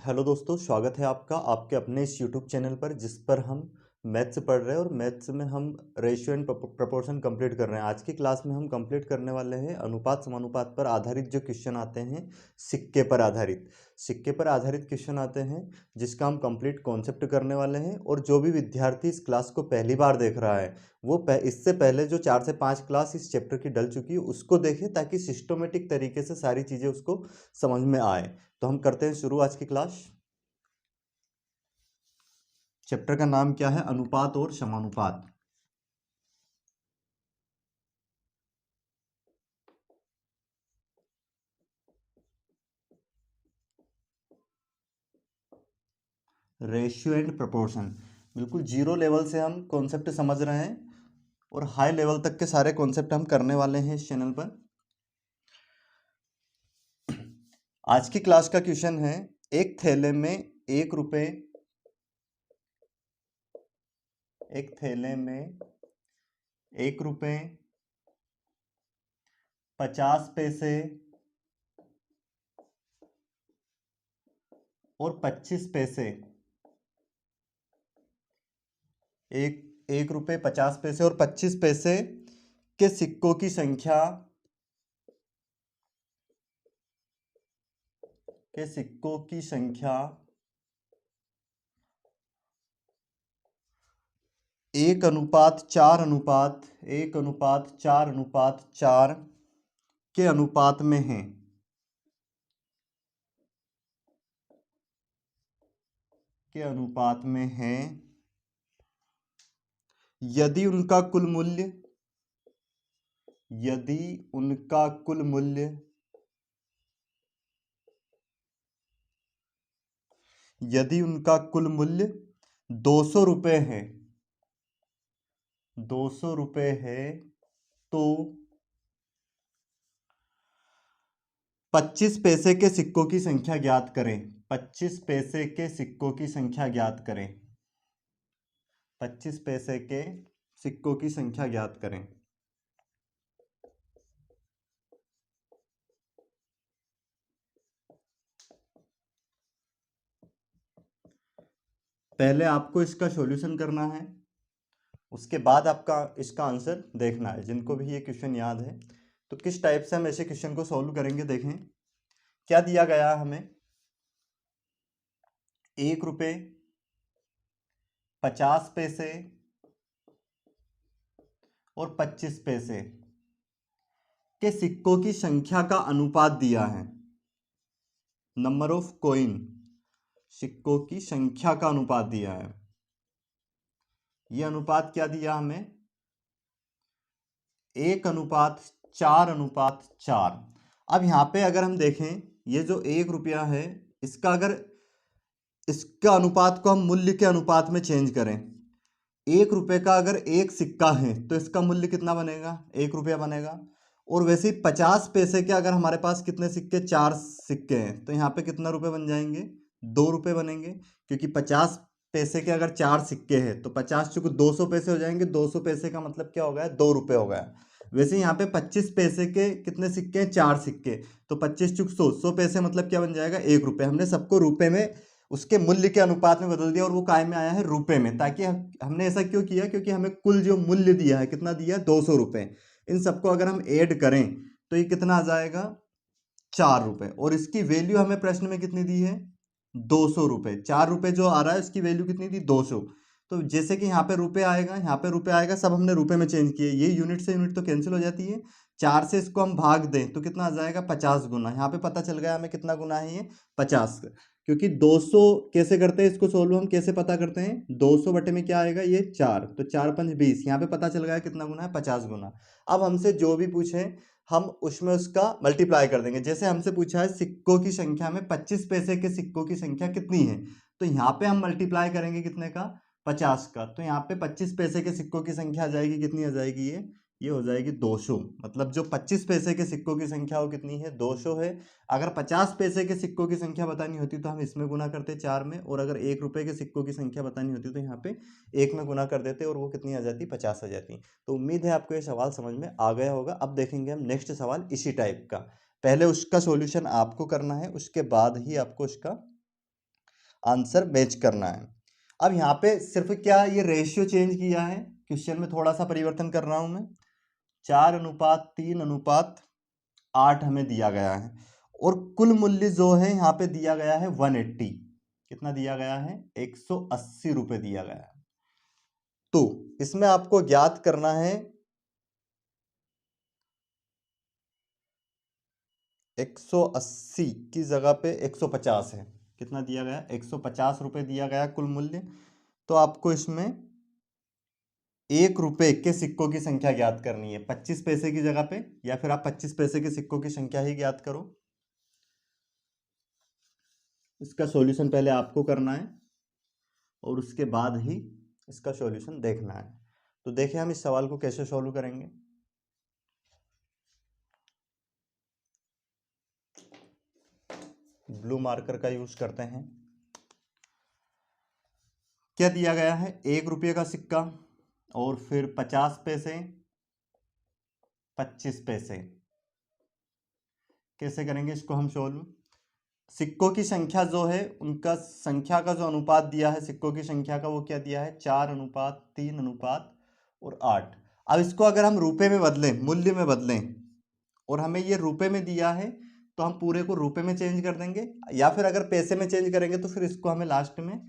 Hello दोस्तों, स्वागत है आपका आपके अपने इस यूट्यूब चैनल पर जिस पर हम मैथ्स पढ़ रहे हैं और मैथ्स में हम रेशियो एंड प्रोपोर्शन कंप्लीट कर रहे हैं। आज की क्लास में हम कंप्लीट करने वाले हैं अनुपात समानुपात पर आधारित जो क्वेश्चन आते हैं, सिक्के पर आधारित क्वेश्चन आते हैं जिसका हम कंप्लीट कॉन्सेप्ट करने वाले हैं। और जो भी विद्यार्थी इस क्लास को पहली बार देख रहा है वो इससे पहले जो 4 से 5 क्लास इस चैप्टर की डल चुकी है उसको देखे ताकि सिस्टमेटिक तरीके से सारी चीज़ें उसको समझ में आए। तो हम करते हैं शुरू आज की क्लास। चैप्टर का नाम क्या है? अनुपात और समानुपात। Ratio and proportion. बिल्कुल जीरो लेवल से हम कॉन्सेप्ट समझ रहे हैं और हाई लेवल तक के सारे कॉन्सेप्ट हम करने वाले हैं इस चैनल पर। आज की क्लास का क्वेश्चन है, एक थैले में 1 रुपये, एक थैले में 1 रुपये 50 पैसे और 25 पैसे, 1 रुपये 50 पैसे और 25 पैसे के सिक्कों की संख्या के सिक्कों की संख्या 1:4:4 के अनुपात में है। यदि उनका कुल मूल्य यदि उनका कुल मूल्य 200 रुपये है, 200 रुपये है तो 25 पैसे के सिक्कों की संख्या ज्ञात करें। 25 पैसे के सिक्कों की संख्या ज्ञात करें। 25 पैसे के सिक्कों की संख्या ज्ञात करें। पहले आपको इसका सॉल्यूशन करना है, उसके बाद आपका इसका आंसर देखना है। जिनको भी ये क्वेश्चन याद है तो किस टाइप से हम ऐसे क्वेश्चन को सॉल्व करेंगे देखें। क्या दिया गया है हमें? 1 रुपये 50 पैसे और 25 पैसे के सिक्कों की संख्या का अनुपात दिया है। नंबर ऑफ कॉइन, सिक्कों की संख्या का अनुपात दिया है। यह अनुपात क्या दिया हमें? 1:4:4। अब यहाँ पे अगर हम देखें, ये जो 1 रुपया है इसका अनुपात को हम मूल्य के अनुपात में चेंज करें, 1 रुपये का अगर एक सिक्का है तो इसका मूल्य कितना बनेगा? 1 रुपया बनेगा। और वैसे ही 50 पैसे के अगर हमारे पास कितने सिक्के? 4 सिक्के हैं तो यहाँ पे कितना रुपए बन जाएंगे? 2 रुपये बनेंगे, क्योंकि 50 पैसे के अगर 4 सिक्के हैं तो 50 चूंकि 200 पैसे हो जाएंगे। 200 पैसे का मतलब क्या हो गया? 2 रुपये हो गया। वैसे यहाँ पे 25 पैसे के कितने सिक्के हैं? 4 सिक्के, तो 25 चुक 100 पैसे मतलब क्या बन जाएगा? 1 रुपये। हमने सबको रुपए में उसके मूल्य के अनुपात में बदल दिया और वो काय में आया है? रुपए में। ताकि हमने ऐसा क्यों किया? क्योंकि हमें कुल जो मूल्य दिया है कितना दिया? 200 रुपये। इन सबको अगर हम ऐड करें तो ये कितना आ जाएगा? 4 रुपये। और इसकी वैल्यू हमें प्रश्न में कितनी दी है? 200 रुपये। 4 रुपये जो आ रहा है उसकी वैल्यू कितनी थी? 200। तो जैसे कि यहाँ पे रुपये आएगा, यहाँ पे रुपये आएगा, सब हमने रुपये में चेंज किए। ये यूनिट से यूनिट तो कैंसिल हो जाती है। 4 से इसको हम भाग दें तो कितना आ जाएगा? 50 गुना। यहाँ पे पता चल गया हमें कितना गुना है ये? 50। क्योंकि 200 कैसे करते हैं इसको सोल्व, हम कैसे पता करते हैं? 200 बटे में क्या आएगा? ये 4, तो 4 5 20। यहाँ पे पता चल गया कितना गुना है? 50 गुना। अब हमसे जो भी पूछे हम उसमें उसका मल्टीप्लाई कर देंगे। जैसे हमसे पूछा है सिक्कों की संख्या में 25 पैसे के सिक्कों की संख्या कितनी है, तो यहाँ पे हम मल्टीप्लाई करेंगे कितने का? 50 का। तो यहाँ पे 25 पैसे के सिक्कों की संख्या आ जाएगी, कितनी आ जाएगी? ये हो जाएगी 200। मतलब जो 25 पैसे के सिक्कों की संख्या वो कितनी है? 200 है। अगर 50 पैसे के सिक्कों की संख्या बतानी होती तो हम इसमें गुना करते 4 में, और अगर 1 रुपये के सिक्कों की संख्या बतानी होती तो यहाँ पे 1 में गुना कर देते और वो कितनी आ जाती? 50 आ जाती। तो उम्मीद है आपको ये सवाल समझ में आ गया होगा। अब देखेंगे हम नेक्स्ट सवाल इसी टाइप का। पहले उसका सॉल्यूशन आपको करना है, उसके बाद ही आपको उसका आंसर मैच करना है। अब यहाँ पे सिर्फ क्या ये रेशियो चेंज किया है, क्वेश्चन में थोड़ा सा परिवर्तन कर रहा हूँ मैं। 4:3:8 हमें दिया गया है और कुल मूल्य जो है यहाँ पे दिया गया है 180। कितना दिया गया है? 180 रुपये दिया गया है। तो इसमें आपको ज्ञात करना है 180 की जगह पे 150 है। कितना दिया गया? 150 रुपये दिया गया कुल मूल्य। तो आपको इसमें 1 रुपये के सिक्कों की संख्या ज्ञात करनी है 25 पैसे की जगह पे, या फिर आप 25 पैसे के सिक्कों की संख्या ही ज्ञात करो। इसका सॉल्यूशन पहले आपको करना है और उसके बाद ही इसका सॉल्यूशन देखना है। तो देखिए हम इस सवाल को कैसे सॉल्व करेंगे। ब्लू मार्कर का यूज करते हैं। क्या दिया गया है? 1 रुपये का सिक्का और फिर 50 पैसे, 25 पैसे। कैसे करेंगे इसको हम सॉल्व? सिक्कों की संख्या जो है उनका संख्या का जो अनुपात दिया है सिक्कों की संख्या का, वो क्या दिया है? 4:3:8। अब इसको अगर हम रुपए में बदलें, मूल्य में बदलें, और हमें ये रुपए में दिया है तो हम पूरे को रुपए में चेंज कर देंगे, या फिर अगर पैसे में चेंज करेंगे तो फिर इसको हमें लास्ट में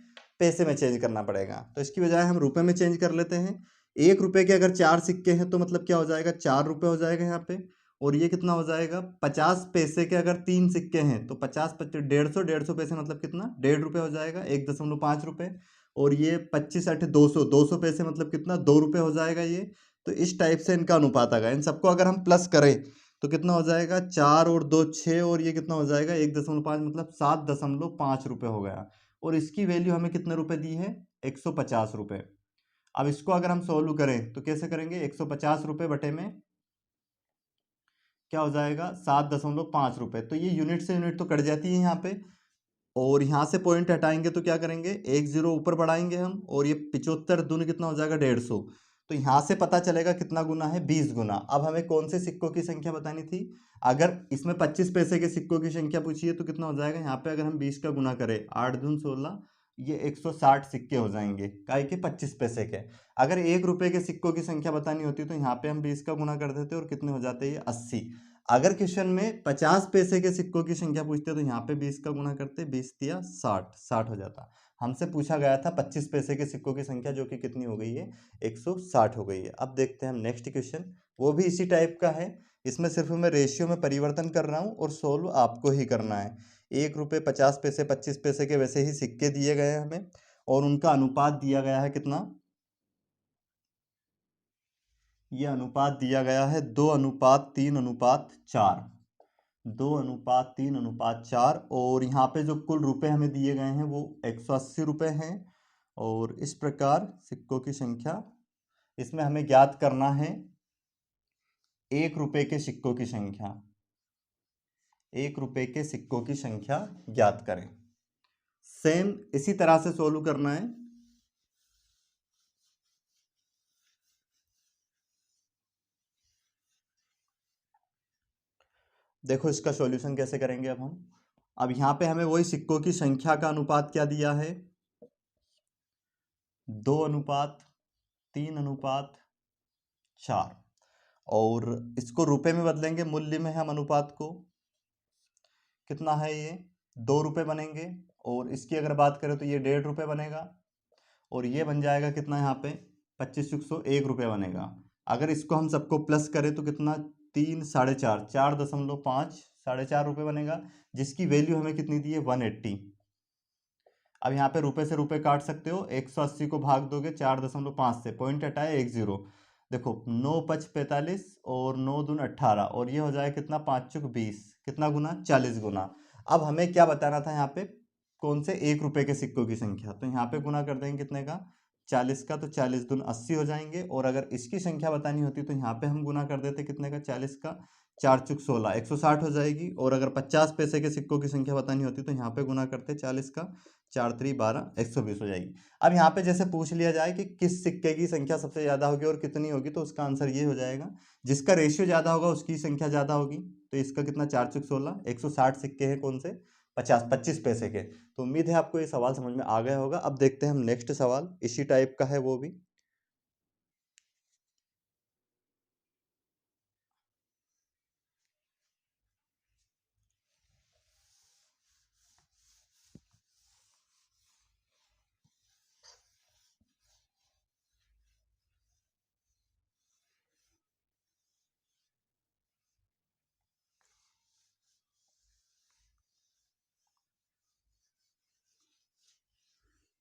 पैसे में चेंज करना पड़ेगा। तो इसकी बजाय हम रुपए में चेंज कर लेते हैं। 1 रुपये के अगर 4 सिक्के हैं तो मतलब क्या हो जाएगा? 4 रुपये हो जाएगा यहाँ पे। और ये कितना हो जाएगा? 50 पैसे के अगर 3 सिक्के हैं तो 50 25 150 पैसे मतलब कितना? 1.5 रुपये हो जाएगा, 1.5 रुपये। और ये 25 8 200 पैसे मतलब कितना? 2 रुपये हो जाएगा ये। तो इस टाइप से इनका अनुपात आ गया। इन सबको अगर हम प्लस करें तो कितना हो जाएगा? 4 और 2 6, और ये कितना हो जाएगा? 1.5 मतलब 7.5 रुपये हो गया। और इसकी वैल्यू हमें कितने रुपए दी है? 150 रुपये। अब इसको अगर हम सोल्व करें तो कैसे करेंगे? 150 रुपये बटे में क्या हो जाएगा? 7.5 रुपये। तो ये यूनिट से यूनिट तो कट जाती है यहाँ पे, और यहाँ से पॉइंट हटाएंगे तो क्या करेंगे? 1 0 ऊपर बढ़ाएंगे हम, और ये 75 दूनी कितना हो जाएगा? 150। तो यहाँ से पता चलेगा कितना गुना है? 20 गुना। अब हमें कौन से सिक्कों की संख्या बतानी थी? अगर इसमें 25 पैसे के सिक्कों की संख्या पूछी है तो कितना हो जाएगा? यहाँ पे अगर हम 20 का गुना करें, 8 दून 16, ये 160 सिक्के हो जाएंगे काय के? 25 पैसे के। अगर 1 रुपये के सिक्कों की संख्या बतानी होती तो यहाँ पे हम 20 का गुना कर देते और कितने हो जाते? ये 80। अगर क्वेश्चन में 50 पैसे के सिक्कों की संख्या पूछते तो यहाँ पे 20 का गुना करते, 20 दिया 60 हो जाता। हमसे पूछा गया था 25 पैसे के सिक्कों की संख्या, जो कि कितनी हो गई है? 160 हो गई है। अब देखते हैं हम नेक्स्ट क्वेश्चन, वो भी इसी टाइप का है। इसमें सिर्फ मैं रेशियो में परिवर्तन कर रहा हूँ और सोल्व आपको ही करना है। 1 रुपये 50 पैसे 25 पैसे के वैसे ही सिक्के दिए गए हैं हमें, और उनका अनुपात दिया गया है कितना? ये अनुपात दिया गया है 2:3:4। 2:3:4। और यहाँ पे जो कुल रुपए हमें दिए गए हैं वो 180 रुपये हैं। और इस प्रकार सिक्कों की संख्या, इसमें हमें ज्ञात करना है 1 रुपये के सिक्कों की संख्या। 1 रुपये के सिक्कों की संख्या ज्ञात करें। सेम इसी तरह से सोल्व करना है। देखो इसका सॉल्यूशन कैसे करेंगे अब हम। अब यहाँ पे हमें वही सिक्कों की संख्या का अनुपात क्या दिया है? 2:3:4। और इसको रुपए में बदलेंगे, मूल्य में हम अनुपात को, कितना है ये? 2 रुपये बनेंगे। और इसकी अगर बात करें तो ये 1.5 रुपये बनेगा। और ये बन जाएगा कितना यहाँ पे? 25 1 रुपये बनेगा। अगर इसको हम सबको प्लस करें तो कितना? 3 4.5 4.5 4.5 रुपये बनेगा, जिसकी वैल्यू हमें कितनी दी है? 180। अब यहाँ पे रुपए से रुपए काट सकते हो, 180 को भाग दोगे 4.5 से, पॉइंट हटाए 1 0। देखो 9 5 45 और 9 दून 18, और ये हो जाए कितना? 5 चुक 20। कितना गुना? 40 गुना। अब हमें क्या बताना था यहाँ पे? कौन से? 1 रुपये के सिक्कों की संख्या। तो यहाँ पे गुना कर देंगे कितने का? 40 का। तो 40 दून 80 हो जाएंगे। और अगर इसकी संख्या बतानी होती तो यहाँ पे हम गुना कर देते कितने का? 40 का। 4 चुक 16, 160 हो जाएगी। और अगर 50 पैसे के सिक्कों की संख्या बतानी होती तो यहाँ पे गुना करते 40 का। 4 3 12, 120 हो जाएगी। अब यहाँ पे जैसे पूछ लिया जाए कि किस सिक्के की संख्या सबसे ज़्यादा होगी और कितनी होगी, तो उसका आंसर ये हो जाएगा, जिसका रेशियो ज़्यादा होगा उसकी संख्या ज़्यादा होगी। तो इसका कितना? 4 चुक 16, 160 सिक्के हैं कौन से? 25 पैसे के। तो उम्मीद है आपको ये सवाल समझ में आ गया होगा। अब देखते हैं हम नेक्स्ट सवाल, इसी टाइप का है वो भी।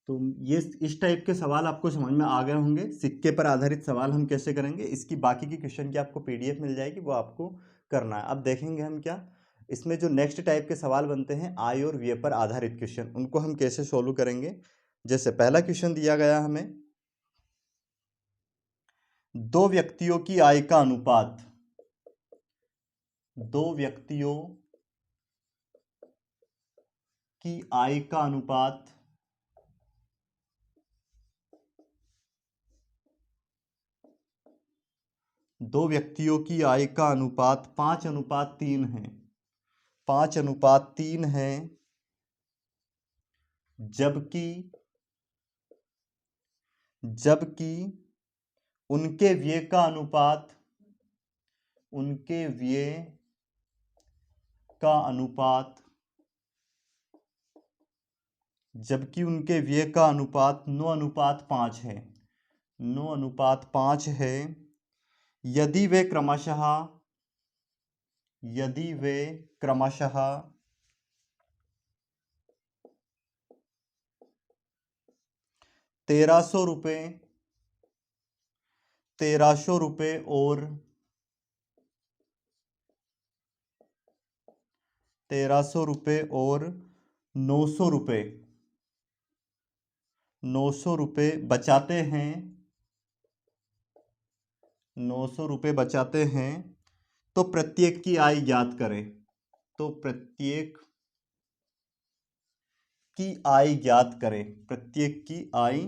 तो ये इस टाइप के सवाल आपको समझ में आ गए होंगे। सिक्के पर आधारित सवाल हम कैसे करेंगे, इसकी बाकी की क्वेश्चन की आपको पीडीएफ मिल जाएगी, वो आपको करना है। अब देखेंगे हम क्या इसमें जो नेक्स्ट टाइप के सवाल बनते हैं आय और व्यय पर आधारित क्वेश्चन, उनको हम कैसे सोल्व करेंगे। जैसे पहला क्वेश्चन दिया गया हमें, दो व्यक्तियों की आय का अनुपात, दो व्यक्तियों की आय का अनुपात दो व्यक्तियों की आय का अनुपात 5:3 है, 5:3 है, जबकि जबकि उनके व्यय का अनुपात, उनके व्यय का अनुपात जबकि उनके व्यय का अनुपात 9:5 है, 9:5 है, यदि वे क्रमशः, यदि वे क्रमशः 1300 रुपये, 1300 रुपये और 1300 रुपये और 900 रुपये, 900 रुपये बचाते हैं, 900 रुपये बचाते हैं, तो प्रत्येक की आय ज्ञात करें, तो प्रत्येक की आय ज्ञात करें, प्रत्येक की आय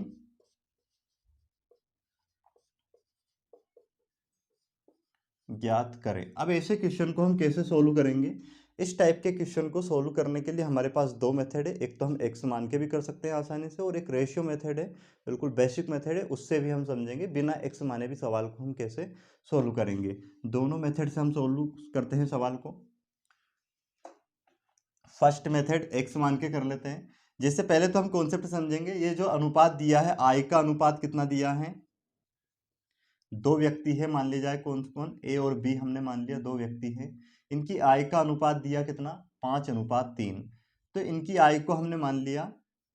ज्ञात करें। अब ऐसे क्वेश्चन को हम कैसे सोल्व करेंगे, इस टाइप के क्वेश्चन को सोल्व करने के लिए हमारे पास दो मेथड है। एक तो हम एक्स मान के भी कर सकते हैं आसानी से, और एक रेशियो मेथड है, बिल्कुल बेसिक मेथड है, उससे भी हम समझेंगे बिना एक्स माने भी सवाल को हम कैसे सोल्व करेंगे। दोनों मेथड से हम सोल्व करते हैं सवाल को। फर्स्ट मेथड एक्स मान के कर लेते हैं। जैसे पहले तो हम कॉन्सेप्ट समझेंगे, ये जो अनुपात दिया है आय का अनुपात कितना दिया है, दो व्यक्ति है मान लिया जाए, कौन कौन, ए और बी हमने मान लिया दो व्यक्ति हैं, इनकी आय का अनुपात दिया कितना 5:3। तो इनकी आय को हमने मान लिया,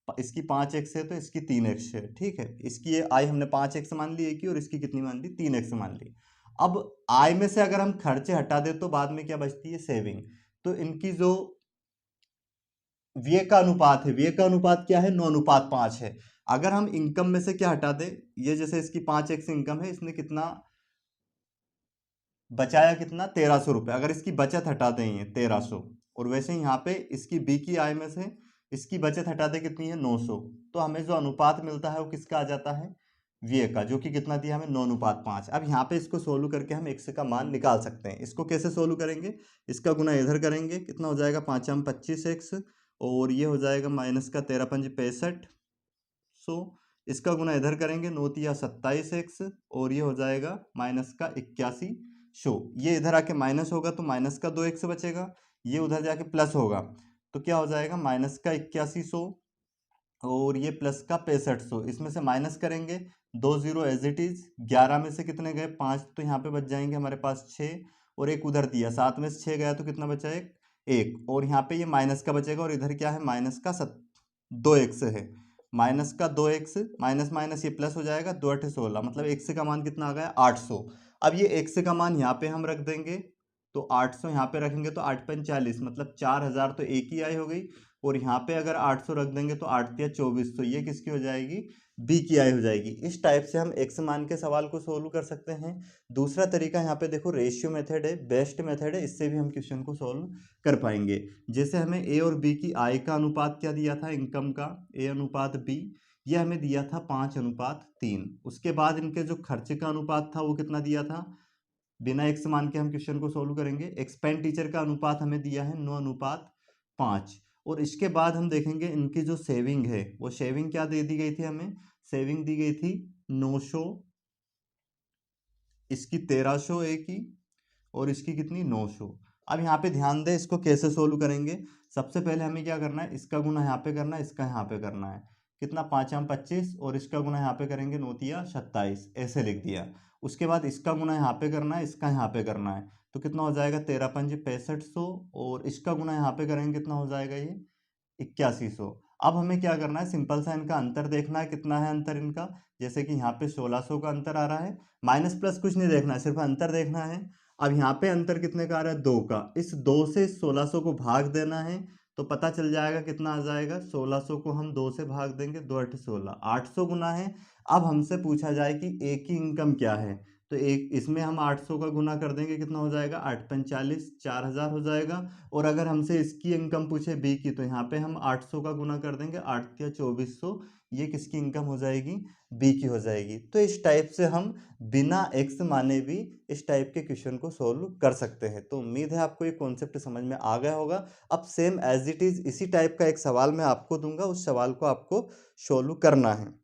इसकी 5x है तो इसकी 3x है, ठीक है। इसकी ये आय हमने 5x मान ली की, और इसकी कितनी मान ली 3x मान ली। अब आय में से अगर हम खर्चे हटा दे तो बाद में क्या बचती है, सेविंग। तो इनकी जो व्यय का अनुपात है, व्यय का अनुपात क्या है 9:5 है। अगर हम इनकम में से क्या हटा दें, ये जैसे इसकी 5x इनकम है, इसने कितना बचाया, कितना 1300 रुपये। अगर इसकी बचत हटा दें ये 1300, और वैसे ही यहाँ पे इसकी बी की आय में से इसकी बचत हटा दें कितनी है 900, तो हमें जो अनुपात मिलता है वो किसका आ जाता है, व्यय का, जो कि कितना दिया हमें 9:5। अब यहाँ पे इसको सोल्व करके हम x का मान निकाल सकते हैं। इसको कैसे सोल्व करेंगे, इसका गुना इधर करेंगे, कितना हो जाएगा 5×25x, और ये हो जाएगा माइनस का 13×5 = 6500। इसका गुना इधर करेंगे, 9×3 = 27x, और ये हो जाएगा माइनस का 8100। ये इधर आके माइनस होगा तो माइनस का 2x बचेगा, ये उधर जाके प्लस होगा तो क्या हो जाएगा माइनस का 8100, और ये प्लस का 6500। इसमें से माइनस करेंगे, 2 0 एज इट इज, 11 में से कितने गए 5, तो यहाँ पे बच जाएंगे हमारे पास 6, और एक उधर दिया 7 में से 6 गया तो कितना बचा, एक, और यहाँ पे ये माइनस का बचेगा, और इधर क्या है माइनस का 2x है, माइनस का 2x, माइनस माइनस ये प्लस हो जाएगा, 2×8 = 16, मतलब x का मान कितना आ गया 800। अब ये x का मान यहाँ पे हम रख देंगे, तो 800 यहाँ पे रखेंगे तो 8×5 = 40, मतलब 4000 तो एक ही आय हो गई, और यहाँ पे अगर 800 रख देंगे तो 8×3 = 24, तो ये किसकी हो जाएगी, बी की आय हो जाएगी। इस टाइप से हम एक्स मान के सवाल को सोल्व कर सकते हैं। दूसरा तरीका यहाँ पे देखो रेशियो मेथड है, बेस्ट मेथड है, इससे भी हम क्वेश्चन को सोल्व कर पाएंगे। जैसे हमें ए और बी की आय का अनुपात क्या दिया था, इनकम का A/B, ये हमें दिया था 5:3। उसके बाद इनके जो खर्चे का अनुपात था वो कितना दिया था, बिना एक्स मान के हम क्वेश्चन को सोल्व करेंगे। एक्सपेंडिचर का अनुपात हमें दिया है 9:5, और इसके बाद हम देखेंगे इनकी जो सेविंग है, वो सेविंग क्या दे दी गई थी हमें, सेविंग दी गई थी 900, इसकी 1300 ए की, और इसकी कितनी 900। अब यहाँ पे ध्यान दें इसको कैसे सोल्व करेंगे। सबसे पहले हमें क्या करना है, इसका गुना यहाँ पे करना है, इसका यहाँ पे करना है। कितना, 5 आम 25, और इसका गुना यहाँ पे करेंगे 9 27, ऐसे लिख दिया। उसके बाद इसका गुना यहाँ पे करना है, इसका यहाँ पे करना है, तो कितना हो जाएगा 13 पंज 6500, और इसका गुना यहाँ पे करेंगे कितना हो जाएगा ये 8100। अब हमें क्या करना है, सिंपल सा इनका अंतर देखना है, कितना है अंतर इनका। जैसे कि यहाँ पे 1600 का अंतर आ रहा है, माइनस प्लस कुछ नहीं देखना है, सिर्फ अंतर देखना है। अब यहाँ पे अंतर कितने का आ रहा है, 2 का। इस 2 से 1600 को भाग देना है, तो पता चल जाएगा कितना आ जाएगा। 1600 को हम 2 से भाग देंगे, 2 8 16, 800 गुना है। अब हमसे पूछा जाए कि ए की इनकम क्या है, तो एक इसमें हम 800 का गुना कर देंगे, कितना हो जाएगा 8 45, 4000 हो जाएगा। और अगर हमसे इसकी इनकम पूछे बी की, तो यहाँ पे हम 800 का गुना कर देंगे, 8 या 2400, ये किसकी इनकम हो जाएगी, बी की हो जाएगी। तो इस टाइप से हम बिना एक्स माने भी इस टाइप के क्वेश्चन को सोल्व कर सकते हैं। तो उम्मीद है आपको ये कॉन्सेप्ट समझ में आ गया होगा। अब सेम एज इट इज इसी टाइप का एक सवाल मैं आपको दूंगा, उस सवाल को आपको सोल्व करना है।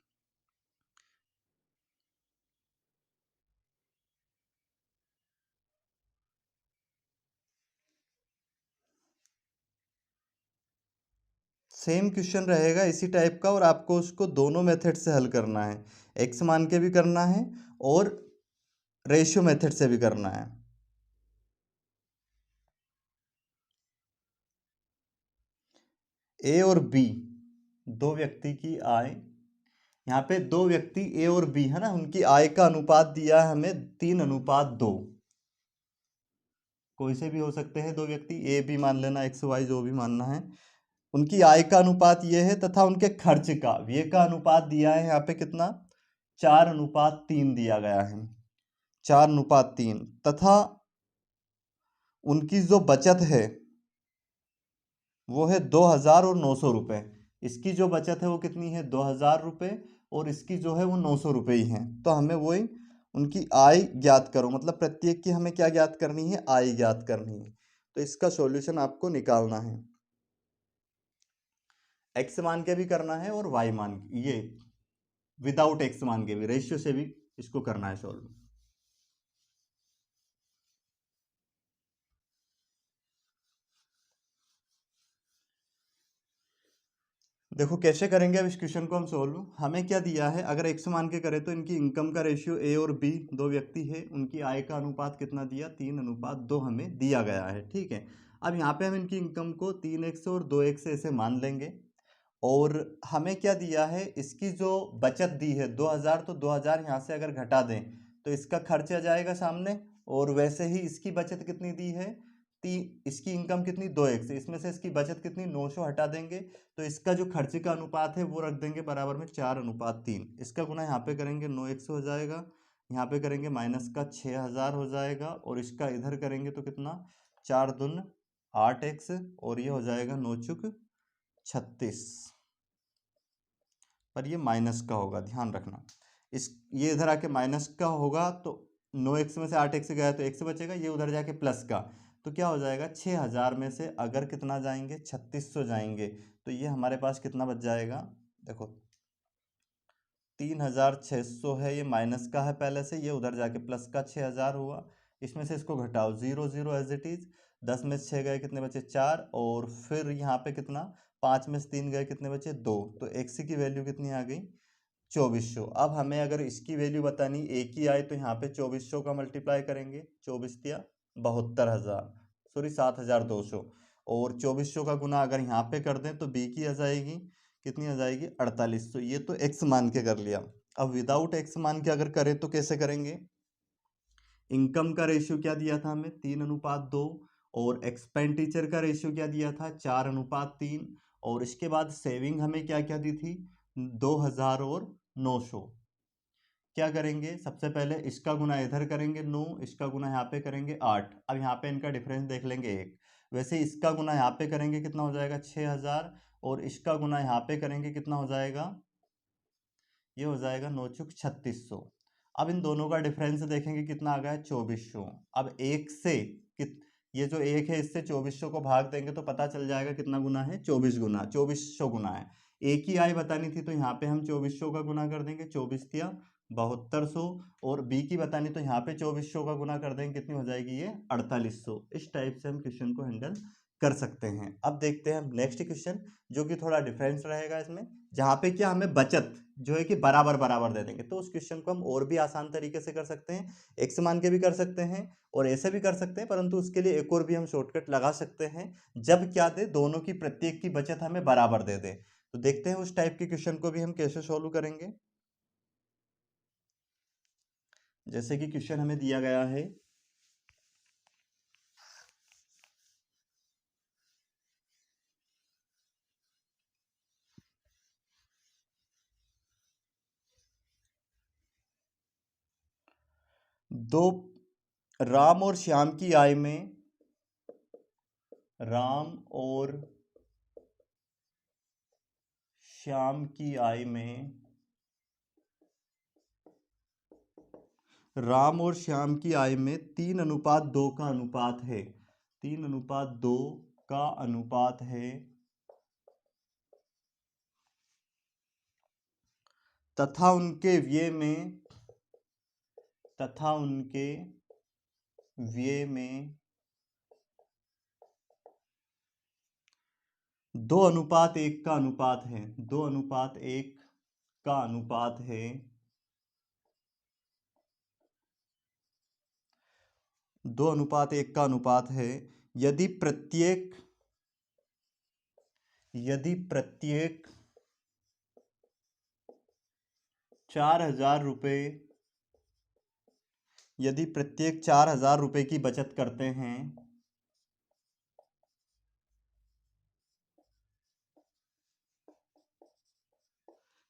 सेम क्वेश्चन रहेगा इसी टाइप का, और आपको उसको दोनों मेथड से हल करना है, एक्स मान के भी करना है और रेशियो मेथड से भी करना है। ए और बी, दो व्यक्ति की आय, यहाँ पे दो व्यक्ति ए और बी है ना, उनकी आय का अनुपात दिया है हमें 3:2। कोई से भी हो सकते हैं दो व्यक्ति, ए बी मान लेना, एक्स वाई जो भी मानना है। उनकी आय का अनुपात ये है, तथा उनके खर्च का, व्यय का अनुपात दिया है यहाँ पे कितना, 4:3 दिया गया है, 4:3। तथा उनकी जो बचत है वो है 2,900 रुपये। इसकी जो बचत है वो कितनी है, 2,000 रुपये, और इसकी जो है वो 900 रुपये ही है। तो हमें वही उनकी आय ज्ञात करो, मतलब प्रत्येक की हमें क्या ज्ञात करनी है, आय ज्ञात करनी है। तो इसका सॉल्यूशन आपको निकालना है, एक्स मान के भी करना है और वाई मान ये विदाउट एक्स मान के भी, रेशियो से भी इसको करना है सॉल्व। देखो कैसे करेंगे अब इस क्वेश्चन को हम सोल्व। हमें क्या दिया है, अगर एक्स मान के करें तो इनकी इनकम का रेशियो, ए और बी दो व्यक्ति है, उनकी आय का अनुपात कितना दिया, 3:2 हमें दिया गया है, ठीक है। अब यहाँ पे हम इनकी इनकम को 3x और 2x ऐसे मान लेंगे। और हमें क्या दिया है, इसकी जो बचत दी है 2,000, तो 2,000 यहाँ से अगर घटा दें तो इसका खर्च आ जाएगा सामने। और वैसे ही इसकी बचत कितनी दी है, इसकी इनकम कितनी 2x, इसमें से इसकी बचत कितनी 900 हटा देंगे, तो इसका जो खर्च का अनुपात है वो रख देंगे बराबर में 4:3। इसका गुना यहाँ पे करेंगे 9x हो जाएगा, यहाँ पे करेंगे माइनस का 6,000 हो जाएगा, और इसका इधर करेंगे तो कितना, 4 दून 8x, और ये हो जाएगा 9×36। पर ये माइनस का होगा, ध्यान रखना। इस ये इधर आके माइनस का होगा, तो 9x में से 8x गया तो x बचेगा, ये उधर जाके प्लस का, तो क्या हो जाएगा 6,000 में से अगर कितना जाएंगे 3600 जाएंगे, तो ये हमारे पास कितना बच जाएगा। देखो 3,600 है, ये माइनस का है पहले से, ये उधर जाके प्लस का 6,000 हुआ। इसमें से इसको घटाओ, 0 0 एज इट इज, 10 में से 6 गए कितने बचे 4, और फिर यहाँ पे कितना, 5 में से 3 गए कितने बचे 2, तो x की वैल्यू कितनी आ गई 2400। अब हमें अगर इसकी वैल्यू बतानी ए की आए, तो यहाँ पे 2400 का मल्टीप्लाई करेंगे, 24 या 72,000, सॉरी 7,200, और 2400 का गुना अगर यहाँ पे कर दें तो बी की आ जाएगी, कितनी आ जाएगी 4800। ये तो एक्स मान के कर लिया। अब विदाउट एक्स मान के अगर करें तो कैसे करेंगे, इनकम का रेशियो क्या दिया था हमें 3:2, और एक्सपेंडिचर का रेशियो क्या दिया था 4:3, और इसके बाद सेविंग हमें क्या क्या दी थी 2,000 और 900। क्या करेंगे, सबसे पहले इसका गुना इधर करेंगे 9, इसका गुना यहाँ पे करेंगे 8। अब यहाँ पे इनका डिफरेंस देख लेंगे 1। वैसे इसका गुना यहाँ पे करेंगे कितना हो जाएगा 6,000, और इसका गुना यहाँ पे करेंगे कितना हो जाएगा, ये हो जाएगा 9×3600। अब इन दोनों का डिफरेंस देखेंगे कितना आ गया है 2400। अब एक से ये जो 1 है इससे 2400 को भाग देंगे तो पता चल जाएगा कितना गुना है, 24 गुना, 2400 गुना है। ए की आई बतानी थी तो यहाँ पे हम 2400 का गुना कर देंगे, 24 तिया 7200, और बी की बतानी तो यहाँ पे 2400 का गुना कर देंगे, कितनी हो जाएगी ये 4800। इस टाइप से हम क्वेश्चन को हैंडल कर सकते हैं। अब देखते हैं हम नेक्स्ट क्वेश्चन, जो कि थोड़ा डिफरेंस रहेगा इसमें, जहाँ पे क्या हमें बचत जो है कि बराबर बराबर दे देंगे। तो उस क्वेश्चन को हम और भी आसान तरीके से कर सकते हैं, एक्स मान के भी कर सकते हैं और ऐसे भी कर सकते हैं, परंतु उसके लिए एक और भी हम शॉर्टकट लगा सकते हैं, जब क्या दे, दोनों की प्रत्येक की बचत हमें बराबर दे दे। तो देखते हैं उस टाइप के क्वेश्चन को भी हम कैसे सोल्व करेंगे। जैसे कि क्वेश्चन हमें दिया गया है, दो राम और श्याम की आय में, राम और श्याम की आय में, राम और श्याम की आय में 3:2 का अनुपात है, 3:2 का अनुपात है, तथा उनके व्यय में, तथा उनके व्यय में 2:1 का अनुपात है, 2:1 का अनुपात है, 2:1 का अनुपात है। यदि प्रत्येक, यदि प्रत्येक 4,000 रुपये, यदि प्रत्येक 4,000 रुपये की बचत करते हैं,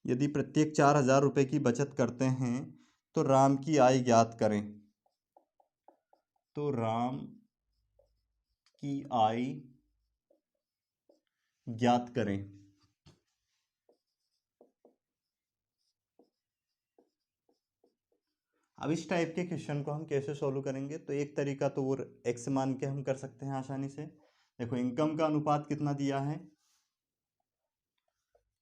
यदि प्रत्येक 4,000 रुपये की बचत करते हैं तो राम की आय ज्ञात करें। तो राम की आय ज्ञात करें। अब इस टाइप के क्वेश्चन को हम कैसे सोल्व करेंगे, तो एक तरीका तो वो एक्स मान के हम कर सकते हैं आसानी से। देखो इनकम का अनुपात कितना दिया है,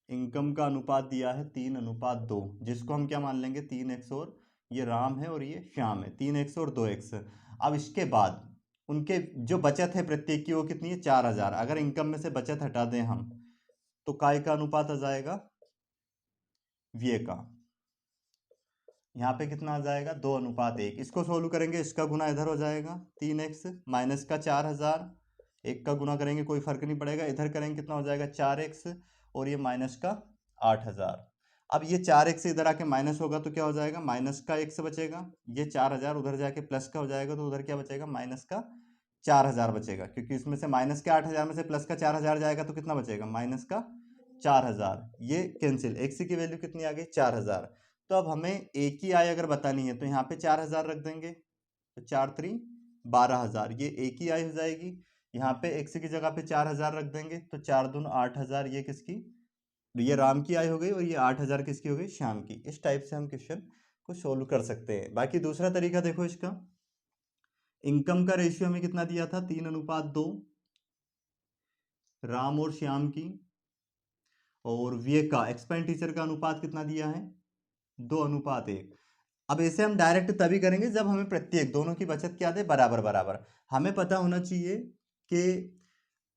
इनकम का अनुपात दिया है 3:2, जिसको हम क्या मान लेंगे 3x, और ये राम है और ये श्याम है, 3x और 2x। अब इसके बाद उनके जो बचत है प्रत्येक की वो कितनी है 4,000। अगर इनकम में से बचत हटा दें हम तो काय का अनुपात आ जाएगा व्यय का, यहाँ पे कितना आ जाएगा 2:1। इसको सोल्व करेंगे, इसका गुना इधर हो जाएगा 3x माइनस का 4,000, एक का गुना करेंगे कोई फर्क नहीं पड़ेगा, इधर करेंगे कितना हो जाएगा 4x, और ये माइनस का 8,000। अब ये 4x इधर आके माइनस होगा तो क्या हो जाएगा माइनस का x बचेगा, ये 4,000 उधर जाके प्लस का हो जाएगा तो उधर क्या बचेगा माइनस का 4,000 बचेगा, क्योंकि इसमें से माइनस के 8,000 में से प्लस का 4,000 जाएगा तो कितना बचेगा माइनस का 4,000। ये कैंसिल, x की वैल्यू कितनी आ गई 4,000। तो अब हमें ए की आय अगर बतानी है तो यहाँ पे 4,000 रख देंगे, तो 4×3 12,000, ये ए की आय हो जाएगी। यहाँ पे x की जगह पे 4,000 रख देंगे तो 4×2 8,000, ये किसकी, ये राम की आय हो गई, और ये 8,000 किसकी हो गई श्याम की। इस टाइप से हम क्वेश्चन को सोल्व कर सकते हैं। बाकी दूसरा तरीका देखो इसका, इनकम का रेशियो हमें कितना दिया था 3:2 राम और श्याम की, और व्यय का एक्सपेंडिचर का अनुपात कितना दिया है 2:1। अब ऐसे हम डायरेक्ट तभी करेंगे जब हमें प्रत्येक दोनों की बचत क्या दे बराबर बराबर। हमें पता होना चाहिए कि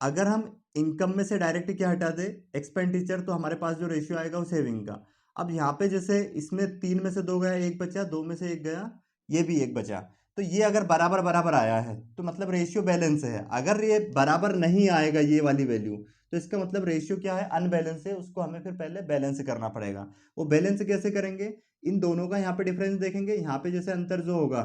अगर हम इनकम में से डायरेक्ट क्या हटा दे एक्सपेंडिचर, तो हमारे पास जो रेशियो आएगा वो सेविंग का। अब यहाँ पे जैसे इसमें 3 में से 2 गया, 1 बचा, 2 में से 1 गया, ये भी 1 बचा, तो ये अगर बराबर बराबर आया है तो मतलब रेशियो बैलेंस है। अगर ये बराबर नहीं आएगा ये वाली वैल्यू, तो इसका मतलब रेशियो क्या है अनबैलेंस है, उसको हमें फिर पहले बैलेंस करना पड़ेगा। वो बैलेंस कैसे करेंगे, इन दोनों का यहाँ पे डिफरेंस देखेंगे, यहाँ पे जैसे अंतर जो होगा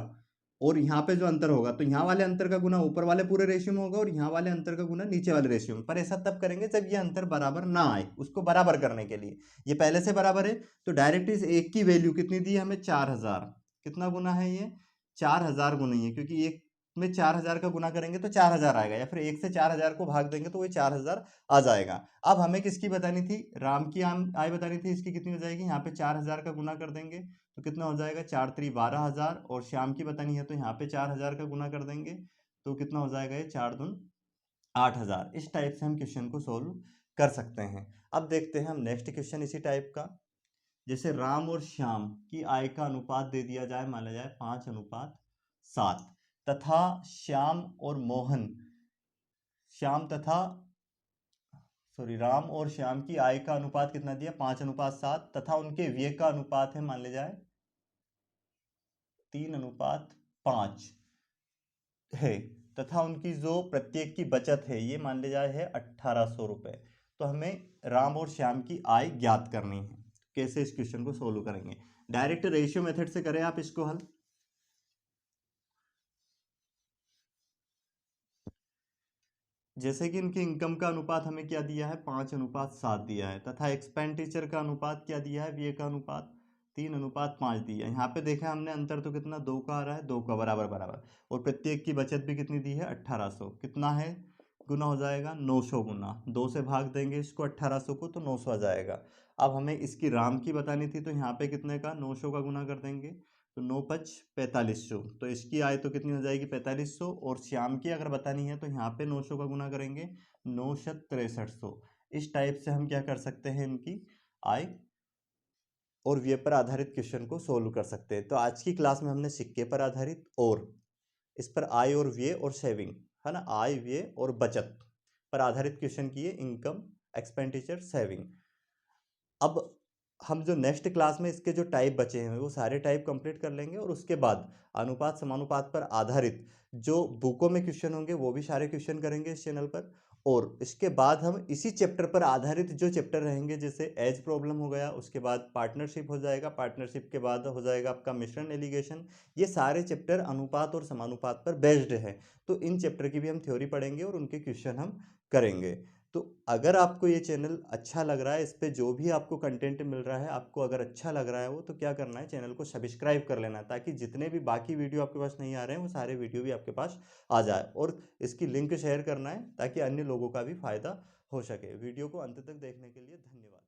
और यहाँ पे जो अंतर होगा, तो यहाँ वाले अंतर का गुना ऊपर वाले पूरे रेशियो में होगा और यहाँ वाले अंतर का गुना नीचे वाले रेशियो में। पर ऐसा तब करेंगे जब ये अंतर बराबर ना आए, उसको बराबर करने के लिए। ये पहले से बराबर है तो डायरेक्ट इस एक की वैल्यू कितनी दी है हमें 4,000, कितना गुना है ये 4,000 गुना ही है, क्योंकि एक में 4,000 का गुना करेंगे तो 4,000 आएगा, या फिर 1 से 4,000 को भाग देंगे तो वही 4,000 आ जाएगा। अब हमें किसकी बतानी थी, राम की आय बतानी थी, इसकी कितनी हो जाएगी, यहाँ पे 4,000 का गुना कर देंगे तो कितना हो जाएगा 4×3 12,000, और श्याम की बतानी है तो यहाँ पे 4,000 का गुना कर देंगे तो कितना हो जाएगा ये 4 दून 8,000। इस टाइप से हम क्वेश्चन को सोल्व कर सकते हैं। अब देखते हैं हम नेक्स्ट क्वेश्चन इसी टाइप का। जैसे राम और श्याम की आय का अनुपात दे दिया जाए, मान लिया जाए 5:7 तथा राम और श्याम की आय का अनुपात कितना दिया 5:7 तथा उनके व्यय का अनुपात है मान लिया जाए 3:5 है तथा उनकी जो प्रत्येक की बचत है ये मान लिया जाए है 1800 रुपये। तो हमें राम और श्याम की आय ज्ञात करनी है। कैसे इस क्वेश्चन को सोल्व करेंगे? डायरेक्ट रेशियो मेथड से करें आप इसको हल। जैसे कि इनके इनकम का अनुपात हमें क्या दिया है 5:7 दिया है तथा एक्सपेंडिचर का अनुपात क्या दिया है, व्यय का अनुपात 3:5 दिया है। यहाँ पे देखा हमने अंतर तो कितना 2 का आ रहा है, 2 का बराबर बराबर, और प्रत्येक की बचत भी कितनी दी है 1800। कितना है गुना हो जाएगा 900 गुना 2 से भाग देंगे इसको 1800 को तो 900 आ जाएगा। अब हमें इसकी राम की बतानी थी तो यहाँ पे कितने का 900 का गुना कर देंगे तो 9×5 4500, तो इसकी आय तो कितनी हो जाएगी 4500। और श्याम की अगर बतानी है तो यहाँ पे 900 का गुना करेंगे 9×6300। इस टाइप से हम क्या कर सकते हैं इनकी आय और व्यय पर आधारित क्वेश्चन को सोल्व कर सकते हैं। तो आज की क्लास में हमने सिक्के पर आधारित और इस पर आय और व्यय और सेविंग है ना, आय व्यय और बचत पर आधारित क्वेश्चन किए, इनकम एक्सपेंडिचर सेविंग। अब हम जो नेक्स्ट क्लास में इसके जो टाइप बचे हैं वो सारे टाइप कंप्लीट कर लेंगे और उसके बाद अनुपात समानुपात पर आधारित जो बुकों में क्वेश्चन होंगे वो भी सारे क्वेश्चन करेंगे इस चैनल पर। और इसके बाद हम इसी चैप्टर पर आधारित जो चैप्टर रहेंगे जैसे एज प्रॉब्लम हो गया, उसके बाद पार्टनरशिप हो जाएगा, पार्टनरशिप के बाद हो जाएगा आपका मिश्रण एलिगेशन, ये सारे चैप्टर अनुपात और समानुपात पर बेस्ड है। तो इन चैप्टर की भी हम थ्योरी पढ़ेंगे और उनके क्वेश्चन हम करेंगे। तो अगर आपको ये चैनल अच्छा लग रहा है, इस पे जो भी आपको कंटेंट मिल रहा है आपको अगर अच्छा लग रहा है वो, तो क्या करना है चैनल को सब्सक्राइब कर लेना है ताकि जितने भी बाकी वीडियो आपके पास नहीं आ रहे हैं वो सारे वीडियो भी आपके पास आ जाए। और इसकी लिंक शेयर करना है ताकि अन्य लोगों का भी फायदा हो सके। वीडियो को अंत तक देखने के लिए धन्यवाद।